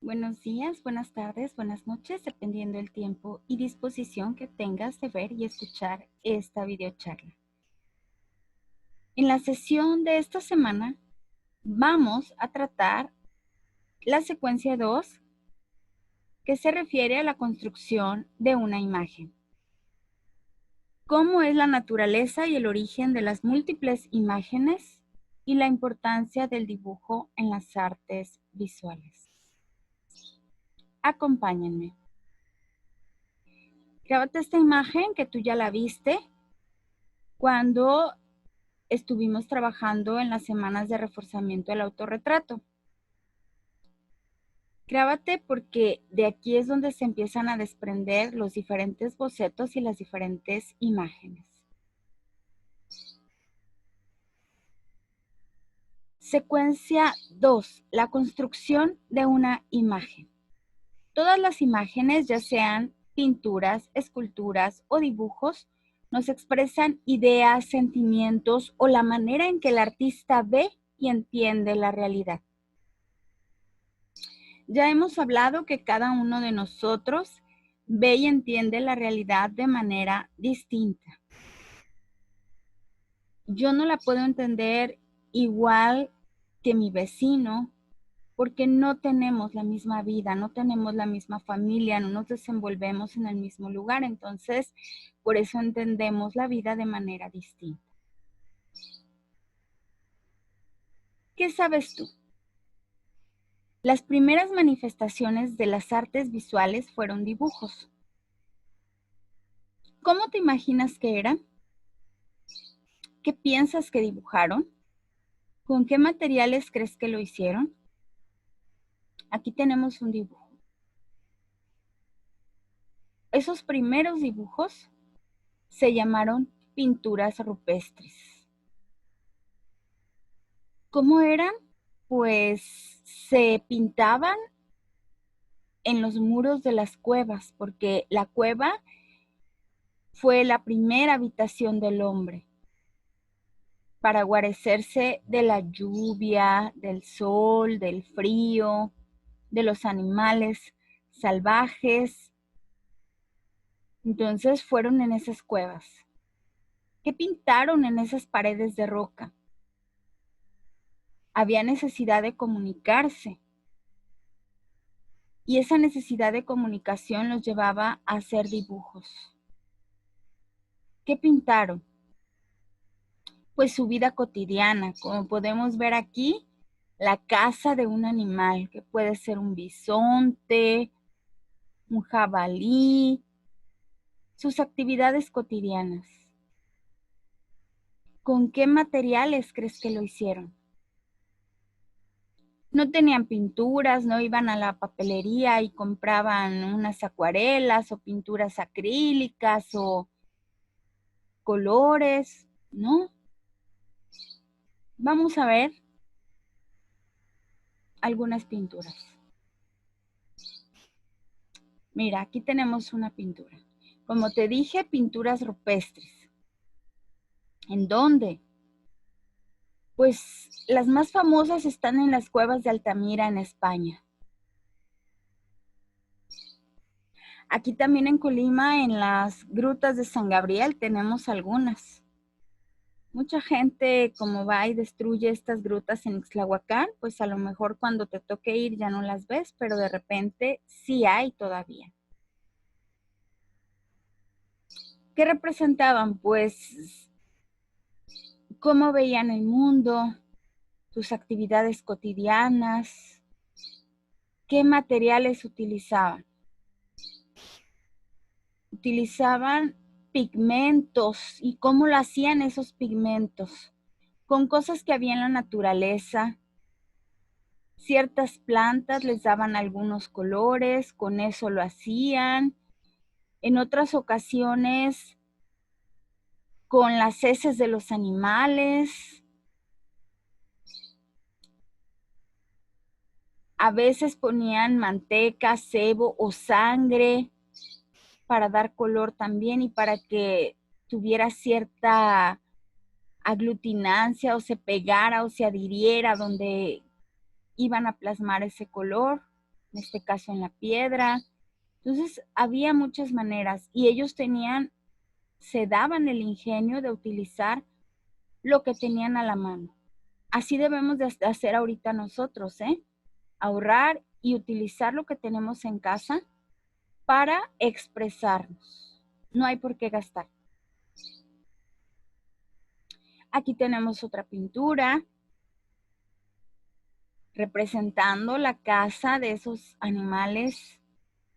Buenos días, buenas tardes, buenas noches, dependiendo del tiempo y disposición que tengas de ver y escuchar esta videocharla. En la sesión de esta semana vamos a tratar la secuencia 2, que se refiere a la construcción de una imagen. ¿Cómo es la naturaleza y el origen de las múltiples imágenes y la importancia del dibujo en las artes visuales? Acompáñenme. Grábate esta imagen que tú ya la viste cuando estuvimos trabajando en las semanas de reforzamiento del autorretrato. Grábate porque de aquí es donde se empiezan a desprender los diferentes bocetos y las diferentes imágenes. Secuencia 2. La construcción de una imagen. Todas las imágenes, ya sean pinturas, esculturas o dibujos, nos expresan ideas, sentimientos o la manera en que el artista ve y entiende la realidad. Ya hemos hablado que cada uno de nosotros ve y entiende la realidad de manera distinta. Yo no la puedo entender igual que mi vecino, porque no tenemos la misma vida, no tenemos la misma familia, no nos desenvolvemos en el mismo lugar, entonces por eso entendemos la vida de manera distinta. ¿Qué sabes tú? Las primeras manifestaciones de las artes visuales fueron dibujos. ¿Cómo te imaginas que eran? ¿Qué piensas que dibujaron? ¿Con qué materiales crees que lo hicieron? Aquí tenemos un dibujo. Esos primeros dibujos se llamaron pinturas rupestres. ¿Cómo eran? Pues se pintaban en los muros de las cuevas, porque la cueva fue la primera habitación del hombre para guarecerse de la lluvia, del sol, del frío, de los animales salvajes. Entonces fueron en esas cuevas. ¿Qué pintaron en esas paredes de roca? Había necesidad de comunicarse. Y esa necesidad de comunicación los llevaba a hacer dibujos. ¿Qué pintaron? Pues su vida cotidiana, como podemos ver aquí, la casa de un animal, que puede ser un bisonte, un jabalí, sus actividades cotidianas. ¿Con qué materiales crees que lo hicieron? No tenían pinturas, no iban a la papelería y compraban unas acuarelas o pinturas acrílicas o colores, ¿no? Vamos a ver algunas pinturas. Mira, aquí tenemos una pintura. Como te dije, pinturas rupestres. ¿En dónde? Pues las más famosas están en las cuevas de Altamira, en España. Aquí también en Colima, en las grutas de San Gabriel, tenemos algunas. Mucha gente, como va y destruye estas grutas en Ixtlahuacán, pues a lo mejor cuando te toque ir ya no las ves, pero de repente sí hay todavía. ¿Qué representaban? Pues cómo veían el mundo, sus actividades cotidianas, qué materiales utilizaban. Utilizaban pigmentos y cómo lo hacían esos pigmentos, con cosas que había en la naturaleza. Ciertas plantas les daban algunos colores, con eso lo hacían. En otras ocasiones, con las heces de los animales. A veces ponían manteca, sebo o sangre para dar color también y para que tuviera cierta aglutinancia o se pegara o se adhiriera donde iban a plasmar ese color. en este caso en la piedra. Entonces había muchas maneras y ellos se daban el ingenio de utilizar lo que tenían a la mano. Así debemos de hacer ahorita nosotros, ahorrar y utilizar lo que tenemos en casa para expresarnos. No hay por qué gastar. Aquí tenemos otra pintura representando la caza de esos animales,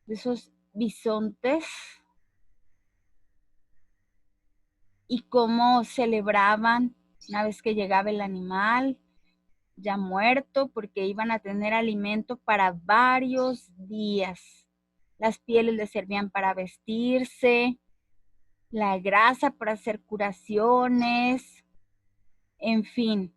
de esos bisontes, y cómo celebraban una vez que llegaba el animal ya muerto, porque iban a tener alimento para varios días. Las pieles les servían para vestirse, la grasa para hacer curaciones, en fin.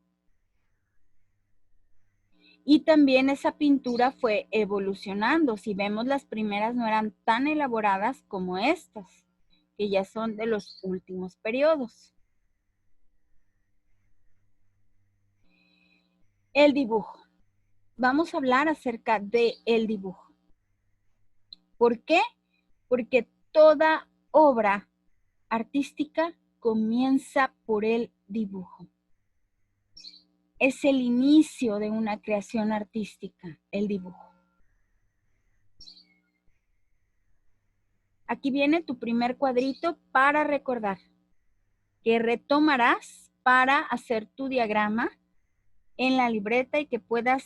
Y también esa pintura fue evolucionando. Si vemos, las primeras no eran tan elaboradas como estas, que ya son de los últimos periodos. El dibujo. Vamos a hablar acerca del dibujo. ¿Por qué? Porque toda obra artística comienza por el dibujo. Es el inicio de una creación artística, el dibujo. Aquí viene tu primer cuadrito para recordar, que retomarás para hacer tu diagrama en la libreta y que puedas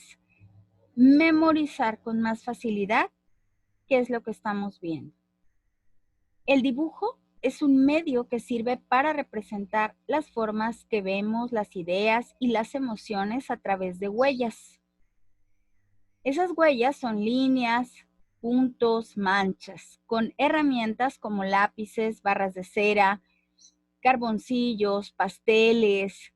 memorizar con más facilidad qué es lo que estamos viendo. El dibujo es un medio que sirve para representar las formas que vemos, las ideas y las emociones a través de huellas. Esas huellas son líneas, puntos, manchas, con herramientas como lápices, barras de cera, carboncillos, pasteles.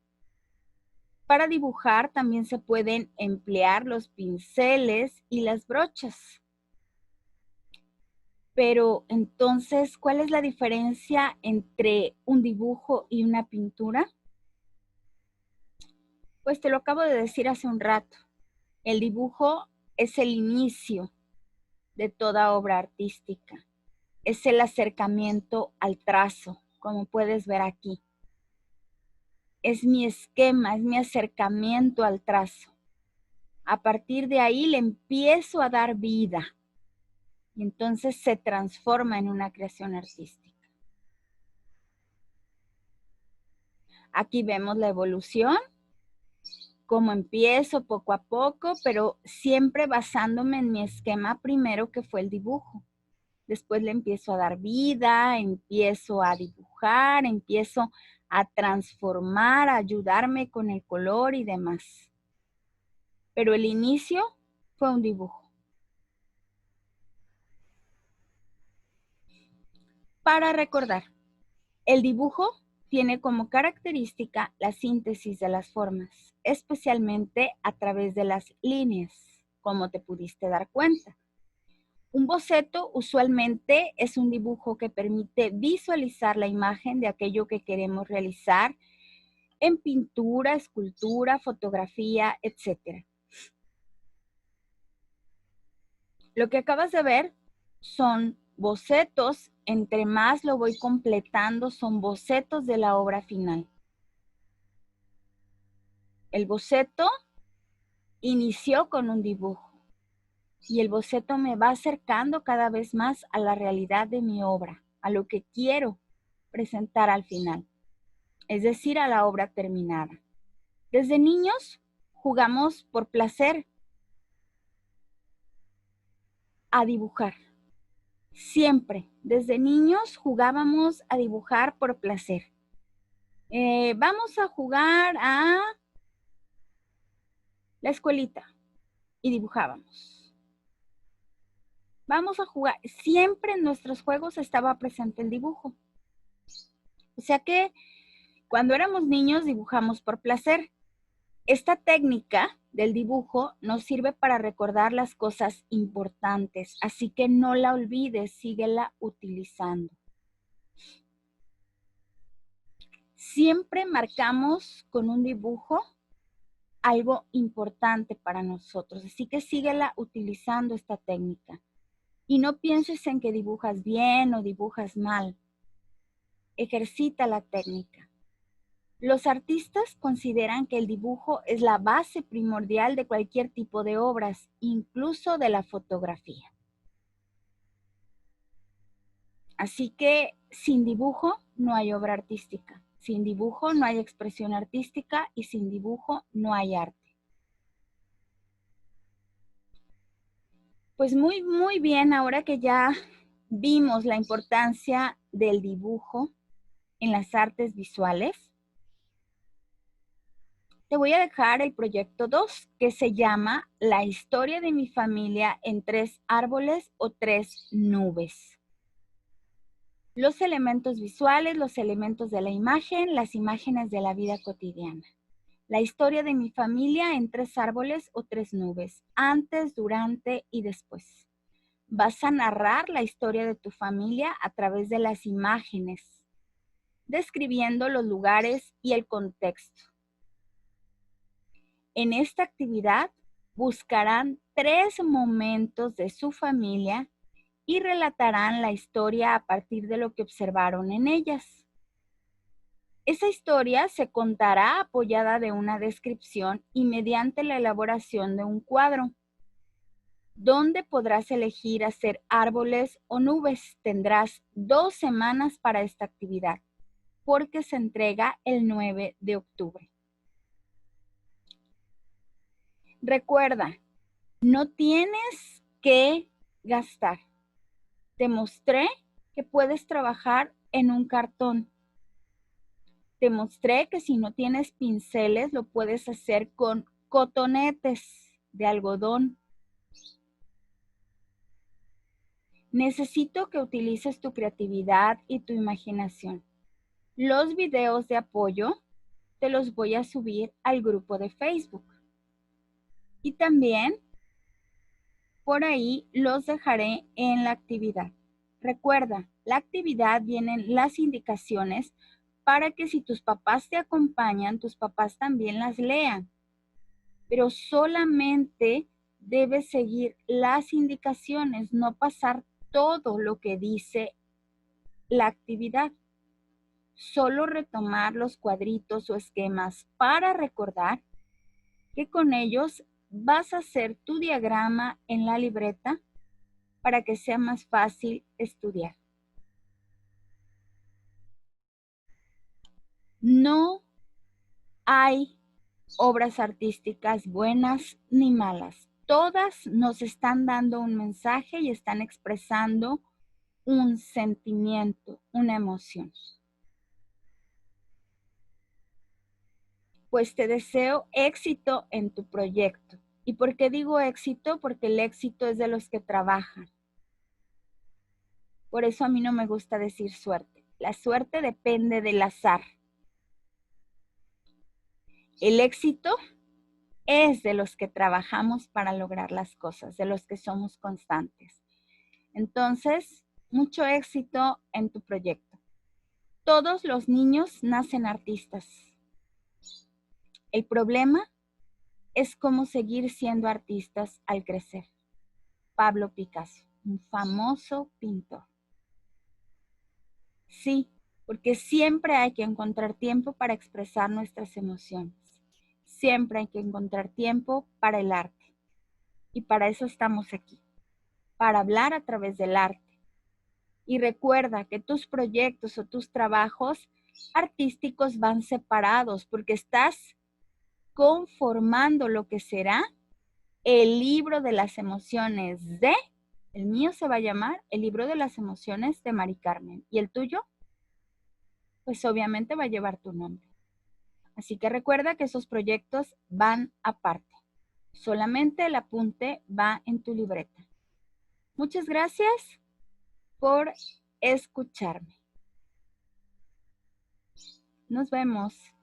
Para dibujar también se pueden emplear los pinceles y las brochas. Pero entonces, ¿cuál es la diferencia entre un dibujo y una pintura? Pues te lo acabo de decir hace un rato. El dibujo es el inicio de toda obra artística. Es el acercamiento al trazo, como puedes ver aquí. Es mi esquema, es mi acercamiento al trazo. A partir de ahí le empiezo a dar vida y entonces se transforma en una creación artística. Aquí vemos la evolución, cómo empiezo poco a poco, pero siempre basándome en mi esquema primero, que fue el dibujo. Después le empiezo a dar vida, empiezo a dibujar, empiezo a transformar, a ayudarme con el color y demás. Pero el inicio fue un dibujo. Para recordar, el dibujo tiene como característica la síntesis de las formas, especialmente a través de las líneas, como te pudiste dar cuenta. Un boceto usualmente es un dibujo que permite visualizar la imagen de aquello que queremos realizar en pintura, escultura, fotografía, etc. Lo que acabas de ver son bocetos, entre más lo voy completando, son bocetos de la obra final. El boceto inició con un dibujo y el boceto me va acercando cada vez más a la realidad de mi obra, a lo que quiero presentar al final, es decir, a la obra terminada. Desde niños jugamos por placer a dibujar. Siempre, desde niños jugábamos a dibujar por placer. Vamos a jugar a la escuelita y dibujábamos. Vamos a jugar. Siempre en nuestros juegos estaba presente el dibujo. O sea que cuando éramos niños dibujamos por placer. Esta técnica del dibujo nos sirve para recordar las cosas importantes, así que no la olvides, síguela utilizando. Siempre marcamos con un dibujo algo importante para nosotros. Así que síguela utilizando esta técnica. Y no pienses en que dibujas bien o dibujas mal. Ejercita la técnica. Los artistas consideran que el dibujo es la base primordial de cualquier tipo de obras, incluso de la fotografía. Así que sin dibujo no hay obra artística, sin dibujo no hay expresión artística y sin dibujo no hay arte. Pues muy bien, ahora que ya vimos la importancia del dibujo en las artes visuales, te voy a dejar el proyecto 2, que se llama La historia de mi familia en 3 árboles o 3 nubes. Los elementos visuales, los elementos de la imagen, las imágenes de la vida cotidiana. La historia de mi familia en 3 árboles o 3 nubes, antes, durante y después. Vas a narrar la historia de tu familia a través de las imágenes, describiendo los lugares y el contexto. En esta actividad buscarán 3 momentos de su familia y relatarán la historia a partir de lo que observaron en ellas. Esa historia se contará apoyada de una descripción y mediante la elaboración de un cuadro, donde podrás elegir hacer árboles o nubes. Tendrás 2 semanas para esta actividad, porque se entrega el 9 de octubre. Recuerda, no tienes que gastar. Te mostré que puedes trabajar en un cartón. Te mostré que si no tienes pinceles, lo puedes hacer con cotonetes de algodón. Necesito que utilices tu creatividad y tu imaginación. Los videos de apoyo te los voy a subir al grupo de Facebook. Y también por ahí los dejaré en la actividad. Recuerda, la actividad vienen las indicaciones para que si tus papás te acompañan, tus papás también las lean. Pero solamente debes seguir las indicaciones, no pasar todo lo que dice la actividad. Solo retomar los cuadritos o esquemas para recordar que con ellos vas a hacer tu diagrama en la libreta para que sea más fácil estudiar. No hay obras artísticas buenas ni malas. Todas nos están dando un mensaje y están expresando un sentimiento, una emoción. Pues te deseo éxito en tu proyecto. ¿Y por qué digo éxito? Porque el éxito es de los que trabajan. Por eso a mí no me gusta decir suerte. La suerte depende del azar. El éxito es de los que trabajamos para lograr las cosas, de los que somos constantes. Entonces, mucho éxito en tu proyecto. Todos los niños nacen artistas. El problema es cómo seguir siendo artistas al crecer. Pablo Picasso, un famoso pintor. Sí, porque siempre hay que encontrar tiempo para expresar nuestras emociones. Siempre hay que encontrar tiempo para el arte. Y para eso estamos aquí, para hablar a través del arte. Y recuerda que tus proyectos o tus trabajos artísticos van separados porque estás conformando lo que será el libro de las emociones el mío se va a llamar el libro de las emociones de Mari Carmen. ¿Y el tuyo? Pues obviamente va a llevar tu nombre. Así que recuerda que esos proyectos van aparte. Solamente el apunte va en tu libreta. Muchas gracias por escucharme. Nos vemos.